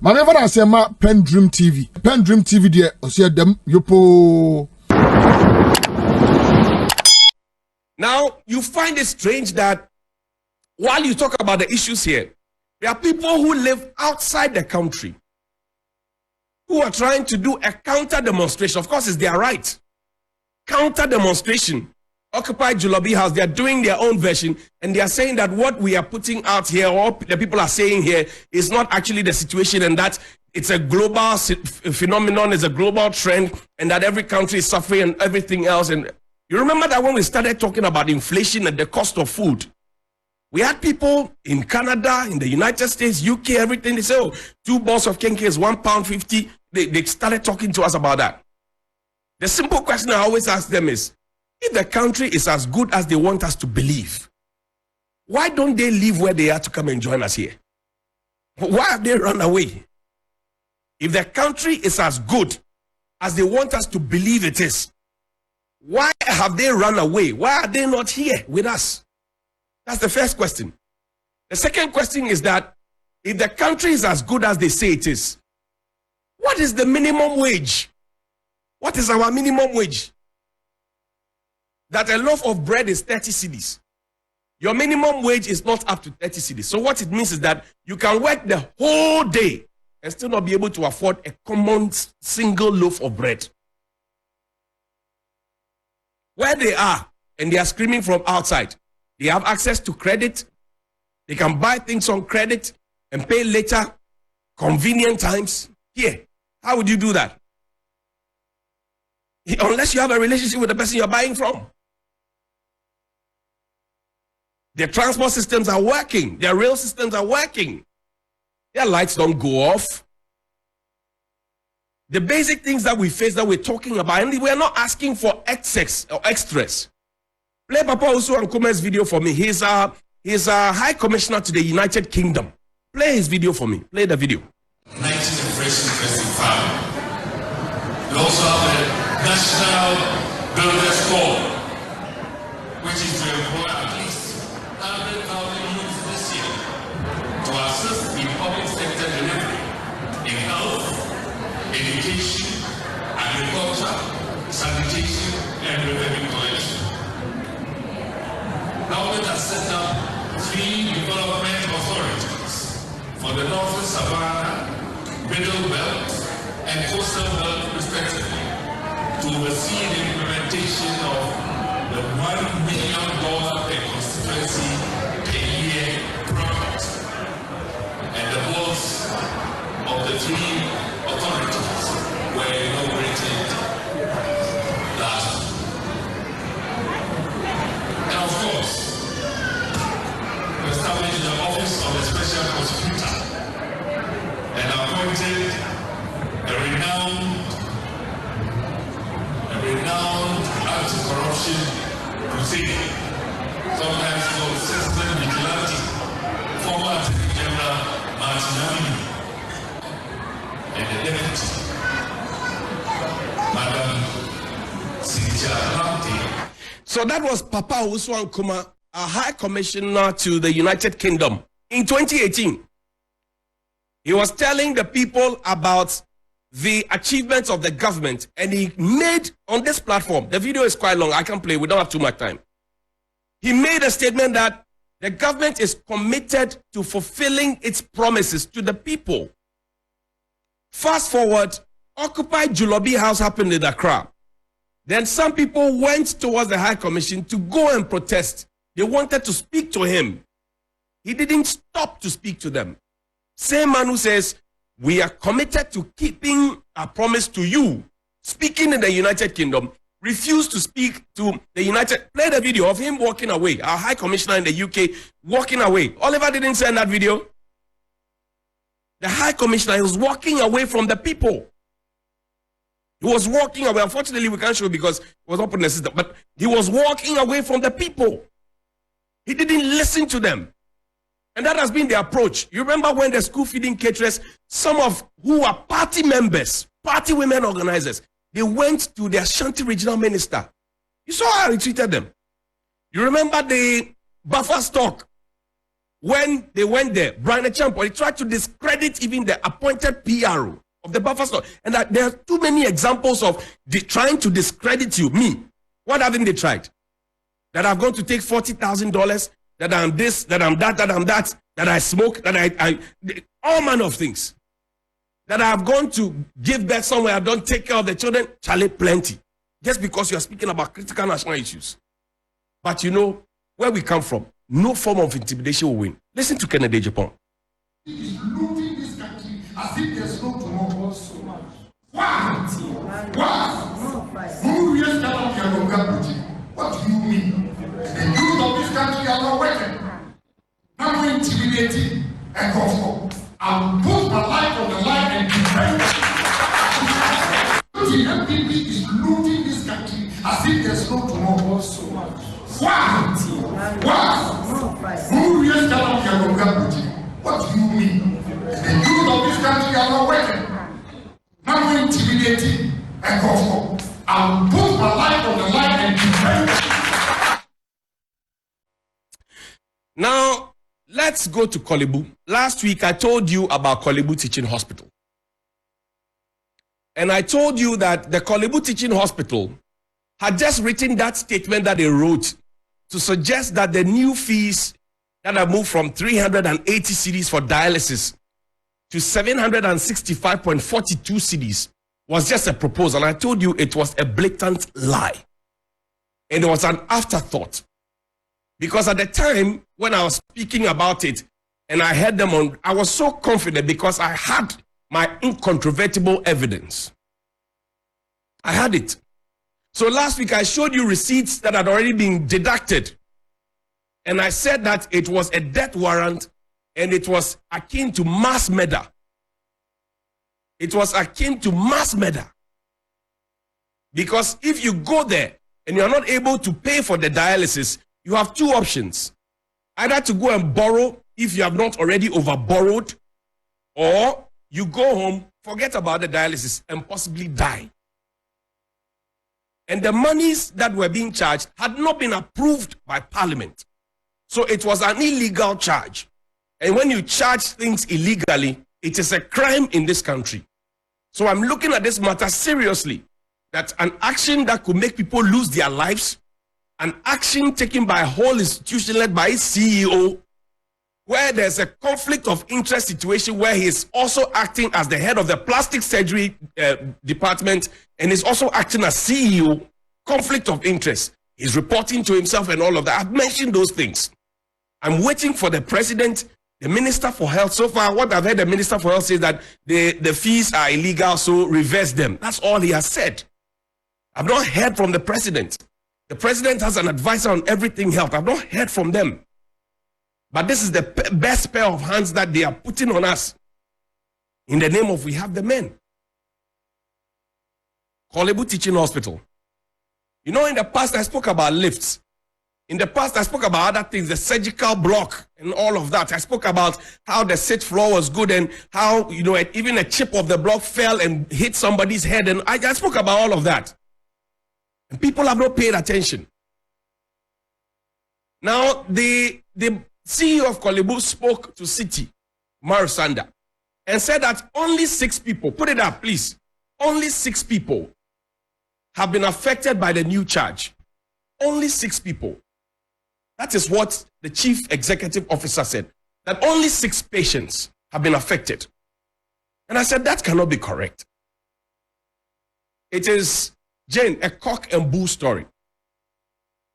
Maneva na sema PENDREAM TV. PENDREAM TV de osia dem yopo. Now, you find it strange that while you talk about the issues here, there are people who live outside the country who are trying to do a counter demonstration. Of course, it's their right. Counter demonstration. Occupy Jolobi House, they are doing their own version, and they are saying that what we are putting out here, or the people are saying here, is not actually the situation, and that it's a global phenomenon, it's a global trend, and that every country is suffering and everything else. And you remember that when we started talking about inflation and the cost of food, we had people in Canada, in the United States, UK, everything. They say, oh, 2 balls of kenke is £1.50. They started talking to us about that. The simple question I always ask them is, if the country is as good as they want us to believe, why don't they leave where they are to come and join us here? Why have they run away? If the country is as good as they want us to believe it is, why have they run away? Why are they not here with us? That's the first question. The second question is that if the country is as good as they say it is, what is the minimum wage? What is our minimum wage? That a loaf of bread is 30 cedis. Your minimum wage is not up to 30 cedis. So what it means is that you can work the whole day and still not be able to afford a common single loaf of bread. Where they are, and they are screaming from outside, they have access to credit. They can buy things on credit and pay later, convenient times. Here, how would you do that? Unless you have a relationship with the person you're buying from. Their transport systems are working. Their rail systems are working. Their lights don't go off. The basic things that we face that we're talking about, and we're not asking for excess or extras. Play Papa Usu Nkume's video for me. He's a High Commissioner to the United Kingdom. Play his video for me. Play the video. 19th Inflation Testing Fund. We also have the National Builders Corps, which is to employ at least 100,000 youths this year to assist in public sector delivery in health, education, agriculture, sanitation, and revenue collection. Government has set up 3 development authorities for the Northern Savannah, Middle Belt, and Coastal Belt respectively, to oversee the implementation of the $1 million per constituency per year project. And the boards of the 3 authorities were inaugurated last week. And of course, we established the Office of the Special Prosecutor and appointed a renowned anti-corruption crusader, sometimes called Citizen Vigilante, former Attorney General Martin Amini, and the Deputy, Madam Cynthia Lamte. So that was Papa Usu Nkume, a High Commissioner to the United Kingdom in 2018. He was telling the people about the achievements of the government, and he made on this platform, the video is quite long, I can play, we don't have too much time. He made a statement that the government is committed to fulfilling its promises to the people. Fast forward, Occupy Jolobi House happened in Accra. Then some people went towards the High Commission to go and protest. They wanted to speak to him. He didn't stop to speak to them. Same man who says, we are committed to keeping our promise to you. Speaking in the United Kingdom, refused to speak to the United. Play the video of him walking away. Our High Commissioner in the UK walking away. Oliver didn't send that video. The High Commissioner was walking away from the people. He was walking away. Unfortunately, we can't show because it was not put in the system. But he was walking away from the people. He didn't listen to them. And that has been the approach. You remember when the school feeding caterers, some of who are party members, party women organizers, they went to the Ashanti regional minister. You saw how he treated them. You remember the buffer stock when they went there, Brian Agyapong, he tried to discredit even the appointed PRO of the buffer store. And that there are too many examples of trying to discredit you. Me, what haven't they tried? That I'm going to take $40,000, that I'm this, that I'm that, that I smoke, that I all manner of things. That I've gone to give birth somewhere, I don't take care of the children, Charlie, plenty. Just because you are speaking about critical national issues. But you know, where we come from, no form of intimidation will win. Listen to Kennedy Agyapong. He is looting this country as if there's no tomorrow. Why? What do you mean? The youth of this country are not working. Not intimidating and comfort. I will put my life on the line and defend. The MPP is looting this country as if there's no tomorrow. Why? What do you mean? The youth of this country are not working. Not intimidating and comfort. I will put my life on the line and defend. Now, let's go to Kolebu. Last week, I told you about Kolebu Teaching Hospital. And I told you that the Kolebu Teaching Hospital had just written that statement that they wrote to suggest that the new fees that have moved from 380 cedis for dialysis to 765.42 cedis was just a proposal. I told you it was a blatant lie. And it was an afterthought. Because at the time when I was speaking about it and I had them on, I was so confident because I had my incontrovertible evidence. I had it. So last week I showed you receipts that had already been deducted. And I said that it was a death warrant and it was akin to mass murder. It was akin to mass murder. Because if you go there and you're not able to pay for the dialysis, you have two options. Either to go and borrow if you have not already overborrowed, or you go home, forget about the dialysis, and possibly die. And the monies that were being charged had not been approved by Parliament. So it was an illegal charge. And when you charge things illegally, it is a crime in this country. So I'm looking at this matter seriously, that an action that could make people lose their lives, an action taken by a whole institution led by its CEO, where there's a conflict of interest situation where he is also acting as the head of the plastic surgery department and is also acting as CEO, conflict of interest. He's reporting to himself and all of that. I've mentioned those things. I'm waiting for the president, the Minister for Health. So far, what I've heard the Minister for Health say is that the fees are illegal, so reverse them. That's all he has said. I've not heard from the president. The president has an advisor on everything health. I've not heard from them. But this is the best pair of hands that they are putting on us. In the name of we have the men. Kolebu Teaching Hospital. You know, in the past I spoke about lifts. In the past I spoke about other things, the surgical block and all of that. I spoke about how the sixth floor was good and how, you know, even a chip of the block fell and hit somebody's head. And I spoke about all of that. And people have not paid attention. Now, the CEO of Kolebu spoke to City, Marusanda, and said that only 6 people, put it up please, only 6 people have been affected by the new charge. Only 6 people. That is what the chief executive officer said, that only 6 patients have been affected. And I said, that cannot be correct. It is, Jane, a cock and bull story.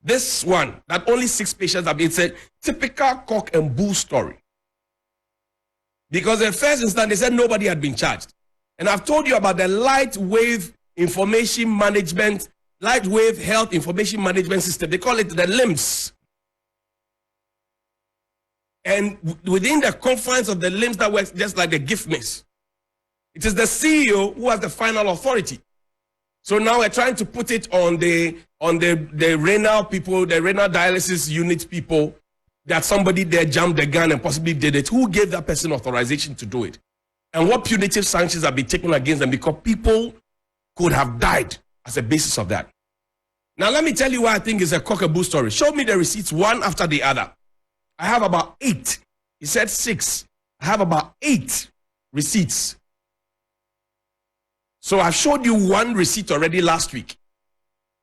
This one, that only 6 patients have been, it's a typical cock and bull story. Because in first instance, they said nobody had been charged. And I've told you about the light wave information management, light wave health information management system. They call it the LIMS. And within the confines of the LIMS, that works just like the gift miss. It is the CEO who has the final authority. So now we're trying to put it on the renal people, the renal dialysis unit people, that somebody there jumped the gun and possibly did it. Who gave that person authorization to do it? And what punitive sanctions have been taken against them, because people could have died as a basis of that. Now let me tell you why I think it's a cockaboo story. Show me the receipts one after the other. I have about 8 He said 6. I have about 8 receipts. So I've showed you 1 receipt already last week.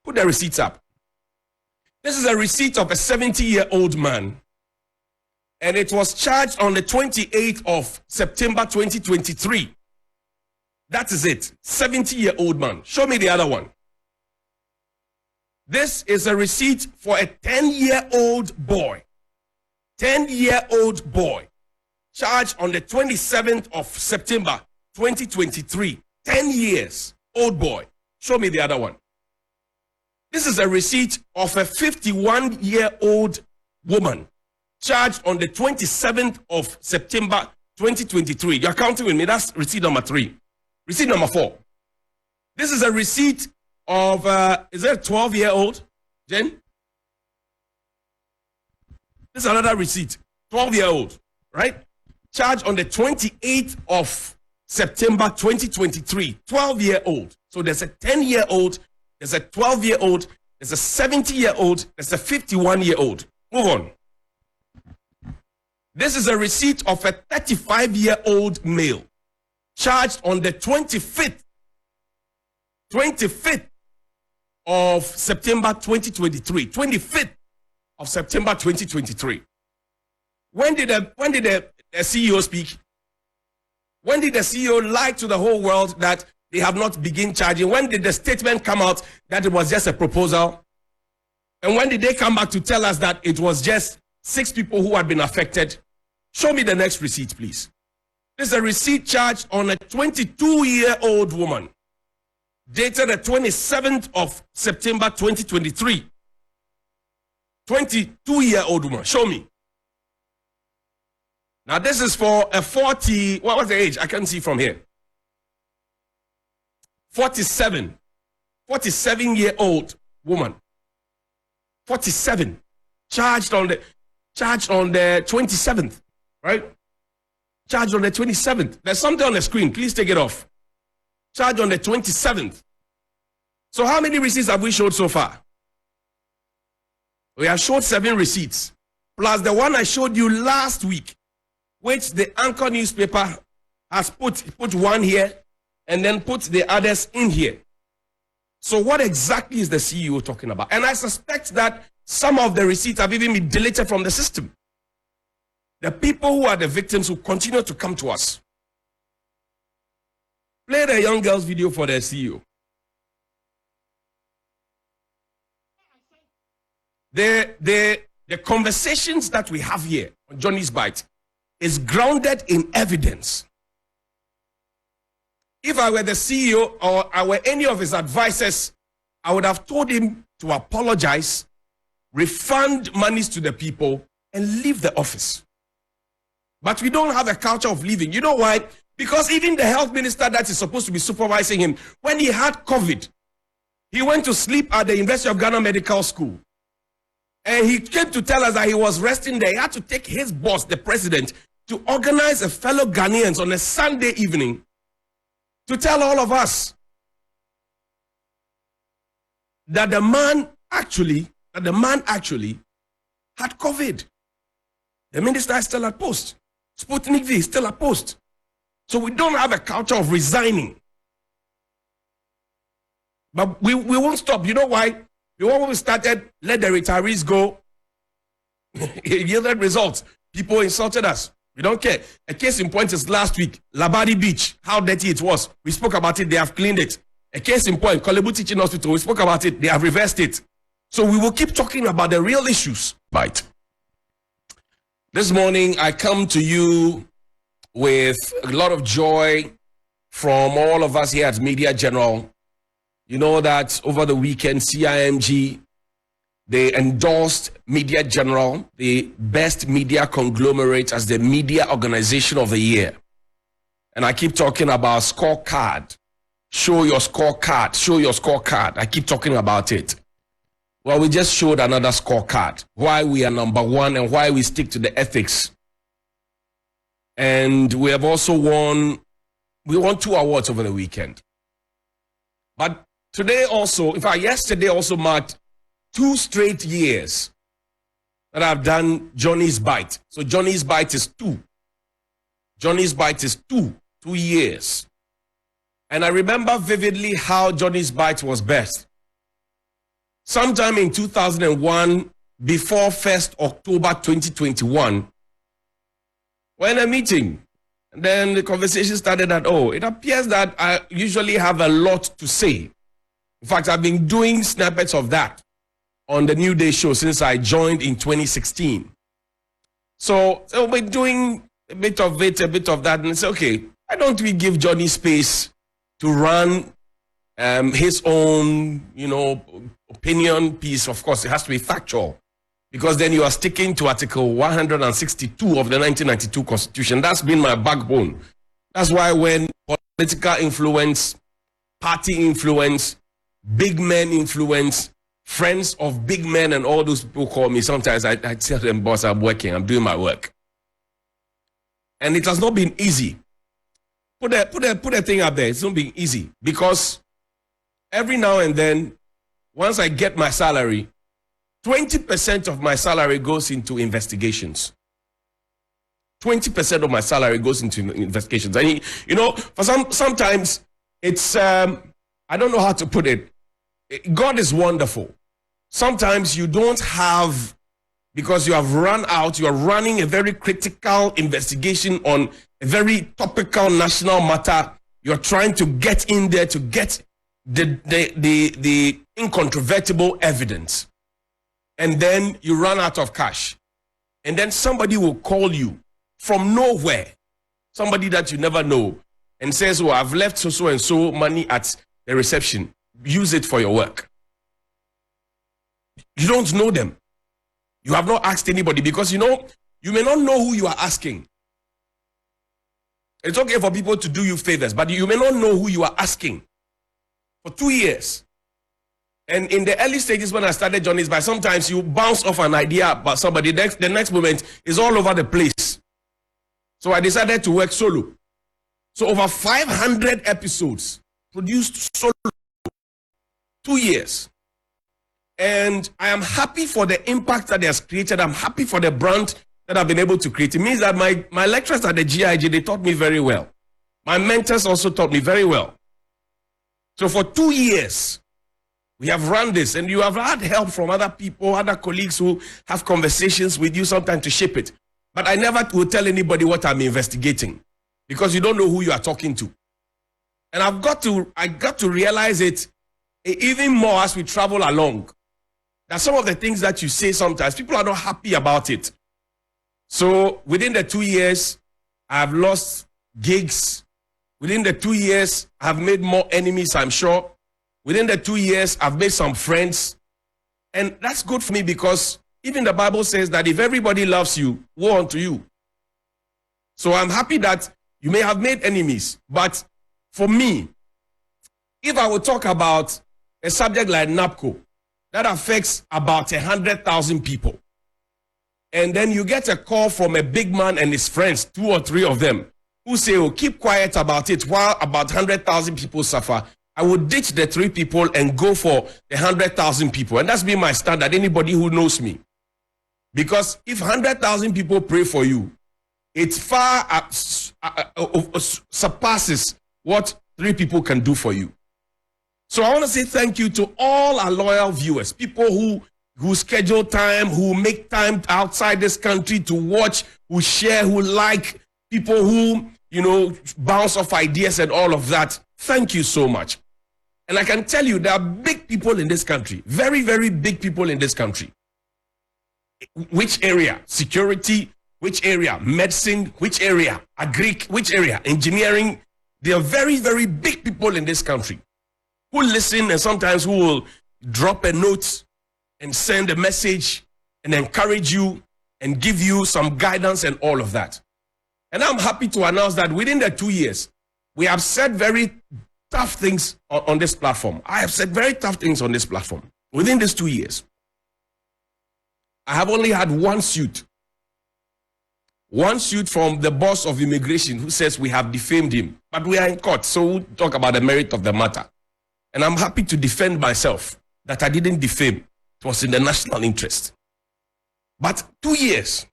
Put the receipts up. This is a receipt of a 70-year-old man. And it was charged on the 28th of September 2023. That is it. 70-year-old man. Show me the other one. This is a receipt for a 10-year-old boy. 10-year-old boy. Charged on the 27th of September 2023. 10 years old boy. Show me the other one. This is a receipt of a 51-year-old woman. Charged on the 27th of September 2023. You're counting with me. That's receipt number 3. Receipt number 4. This is a receipt of, is that a 12-year-old? Jen? This is another receipt. 12-year-old, right? Charged on the 28th of September 2023. 12-year-old. So there's a 10-year-old, there's a 12-year-old, there's a 70-year-old, there's a 51-year-old. Move on. This is a receipt of a 35-year-old male. Charged on the 25th of September 2023. 25th of September 2023. When did the CEO speak? When did the CEO lie to the whole world that they have not begun charging? When did the statement come out that it was just a proposal? And when did they come back to tell us that it was just 6 people who had been affected? Show me the next receipt, please. This is a receipt charged on a 22-year-old woman, dated the 27th of September 2023. 22-year-old woman. Show me. Now, this is for a 40, what was the age? I can't see from here. 47-year-old woman. 47. Charged on the 27th, right? Charged on the 27th. There's something on the screen. Please take it off. Charged on the 27th. So how many receipts have we showed so far? We have showed 7 receipts. Plus the one I showed you last week, which the Anchor newspaper has put 1 here and then put the others in here. So what exactly is the CEO talking about? And I suspect that some of the receipts have even been deleted from the system. The people who are the victims will continue to come to us. Play the young girl's video for the CEO. The conversations that we have here on Johnny's Bite is grounded in evidence. If I were the CEO or I were any of his advisors, I would have told him to apologize, refund monies to the people, and leave the office. But we don't have a culture of leaving. You know why? Because even the health minister that is supposed to be supervising him, when he had COVID, he went to sleep at the University of Ghana Medical School. And he came to tell us that he was resting there. He had to take his boss, the president, to organize a fellow Ghanaians on a Sunday evening to tell all of us that the man actually had COVID. The minister is still at post. Sputnik V is still at post. So we don't have a culture of resigning. But we won't stop. You know why? When we started, let the retirees go, it yielded results. People insulted us. We don't care. A case in point is last week, Labadi Beach, how dirty it was. We spoke about it, they have cleaned it. A case in point, Kolebu Teaching Hospital, we spoke about it, they have reversed it. So we will keep talking about the real issues. Right. This morning, I come to you with a lot of joy from all of us here at Media General. You know that over the weekend, CIMG, they endorsed Media General, the best media conglomerate, as the media organization of the year. And I keep talking about scorecard. Show your scorecard. Show your scorecard. I keep talking about it. Well, we just showed another scorecard. Why we are number 1 and why we stick to the ethics. And we have also won 2 awards over the weekend. But today also, in fact, yesterday also marked 2 straight years that I've done Johnny's Bite. So Johnny's Bite is 2. Johnny's Bite is 2 years. And I remember vividly how Johnny's Bite was best. Sometime in 2001, before 1st October 2021, we're in a meeting. And then the conversation started that, oh, it appears that I usually have a lot to say. In fact, I've been doing snippets of that on the New Day show since I joined in 2016. So we're doing a bit of it, a bit of that, and it's okay. Why don't we give Johnny space to run his own, opinion piece? Of course, it has to be factual, because then you are sticking to Article 162 of the 1992 Constitution. That's been my backbone. That's why when political influence, party influence, big men influence, friends of big men and all those people call me, sometimes I tell them, boss, I'm working, I'm doing my work. And it has not been easy. Put a thing up there. It's not been easy, because every now and then, once I get my salary, 20% of my salary goes into investigations. 20% of my salary goes into investigations. And for sometimes it's I don't know how to put it. God is wonderful. Sometimes you don't have, because you have run out, you are running a very critical investigation on a very topical national matter. You're trying to get in there to get the incontrovertible evidence. And then you run out of cash. And then somebody will call you from nowhere, somebody that you never know, and says, oh, I've left so and so money at the reception. Use it for your work. You don't know them. You have not asked anybody, because you may not know who you are asking. It's okay for people to do you favors, but you may not know who you are asking. For 2 years. And in the early stages when I started Johnny's Bite, sometimes you bounce off an idea about somebody, the next moment is all over the place. So I decided to work solo. So over 500 episodes produced solo, 2 years. And I am happy for the impact that it has created. I'm happy for the brand that I've been able to create. It means that my lecturers at the GIG, they taught me very well. My mentors also taught me very well. So for 2 years, we have run this, and you have had help from other people, other colleagues who have conversations with you sometimes to shape it. But I never will tell anybody what I'm investigating, because you don't know who you are talking to. And I got to realize it even more as we travel along, that some of the things that you say sometimes, people are not happy about it. So within the 2 years, I've lost gigs. Within the 2 years, I've made more enemies, I'm sure. Within the 2 years, I've made some friends. And that's good for me, because even the Bible says that if everybody loves you, woe unto you. So I'm happy that you may have made enemies. But for me, if I would talk about a subject like NAPCO, that affects about 100,000 people, and then you get a call from a big man and his friends, 2 or 3 of them, who say, oh, keep quiet about it while about 100,000 people suffer, I would ditch the 3 people and go for the 100,000 people. And that's been my standard, anybody who knows me. Because if 100,000 people pray for you, it far surpasses what 3 people can do for you. So I want to say thank you to all our loyal viewers, people who schedule time, who make time outside this country to watch, who share, who like, people who, bounce off ideas and all of that. Thank you so much. And I can tell you, there are big people in this country, very, very big people in this country. Which area? Security. Which area? Medicine. Which area? Agric. Which area? Engineering. There are very, very big people in this country who listen, and sometimes who will drop a note and send a message and encourage you and give you some guidance and all of that. And I'm happy to announce that within the 2 years, we have said very tough things on this platform. I have said very tough things on this platform. Within these 2 years, I have only had one suit from the boss of immigration who says we have defamed him. But we are in court, so we'll talk about the merit of the matter. And I'm happy to defend myself that I didn't defame. It was in the national interest. But 2 years.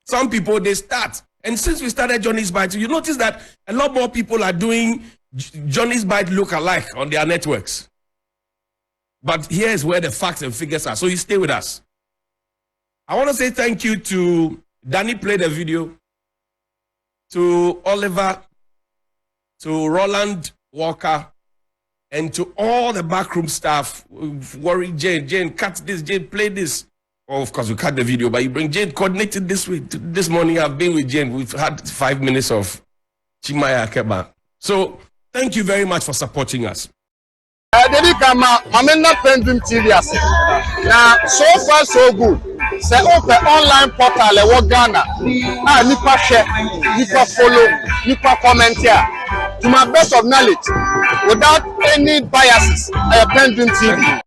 Some people, they start. And since we started Johnny's Bite, you notice that a lot more people are doing Johnny's Bite look-alike on their networks. But here is where the facts and figures are. So you stay with us. I want to say thank you to Danny, played the video, to Oliver, to Roland Walker, and to all the backroom staff. Worry Jane, cut this, Jane, play this. Oh, of course, we cut the video, but you bring Jane, coordinated this week. This morning, I've been with Jane. We've had 5 minutes of Chimaya Akeba. So, thank you very much for supporting us. PENDREAM TV. Now, so far, so good. Say, open online portal, Ghana. Nipa share, Nipa follow, Nipa comment here. To my best of knowledge, without any biases, PENDREAM TV.